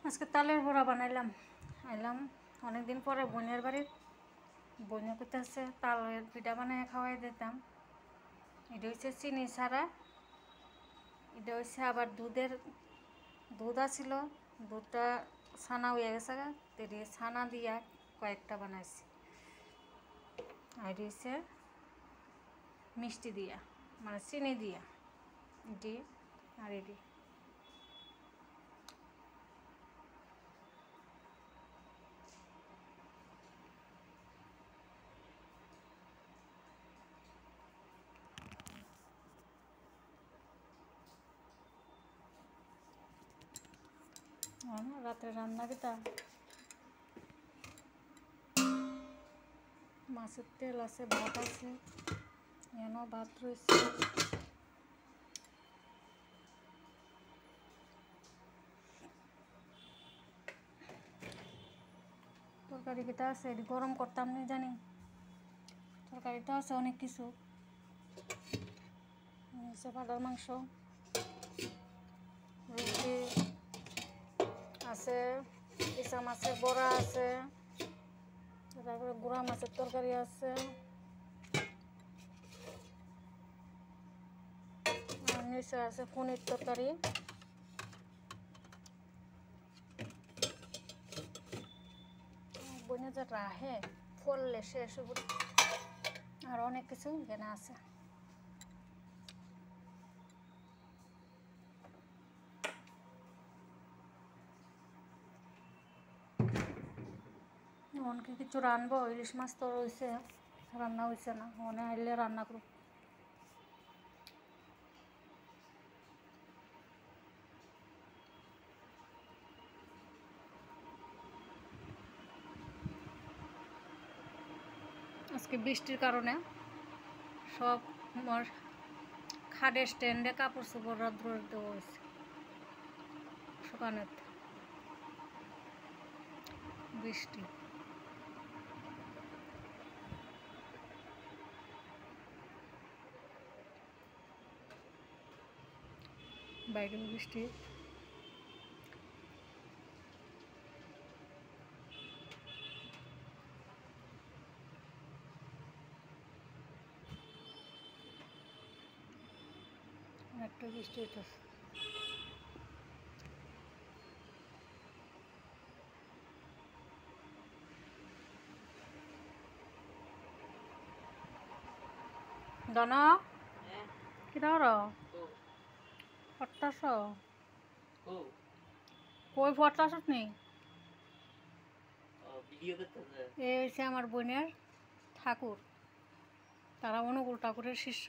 আজকে তালের বড়া বানাইলাম। আইলাম অনেকদিন পরে বোনের বাড়ি। বোনে করতেছে তালের পিঠা বানাই খাওয়াই দিতাম। এটা হচ্ছে চিনি ছাড়া, এটা হচ্ছে আবার দুধ আছিল, দুধটা ছানা হয়ে গেছে, তেরে ছানা দিয়া কয়েকটা বানাইছি। আর এটা হচ্ছে মিষ্টি দিয়া, মানে চিনি দিয়া, এটি আর এটি। রাত্রে রান্না কিতা মাছের তেল আছে, ভাত আছে, এনো ভাত রয়েছে। তরকারি কিতা আছে, এটি গরম করতাম না জানি। তরকারিটা আছে অনেক কিছু, পাটার মাংস, রুটি আছে, ইসা মাছের বড়া আছে, তারপরে গুড়া মাছের তরকারি আছে, আর নিচে আছে পনির তরকারি। বনে যে রাহে ফললে শেষ আর অনেক কিছু এখানে আছে। অনেকে কিছু রানবো, ইলিশ মাছ তো রয়েছে, রান্না হয়েছে না, মনে আইলে রান্না করব। আজকে বৃষ্টির কারণে সব খাটের স্ট্যান্ডে কাপড় চোপড় রোদ্র দেওয়া হয়েছে শুকানোর। বৃষ্টি বাইরে বৃষ্টি। একটা বৃষ্টি হইতেছে। দানা কিটা ফটাস কই ফটাস নি? এই হচ্ছে আমার বোনের ঠাকুর, তারা অনুকূল ঠাকুরের শিষ্য।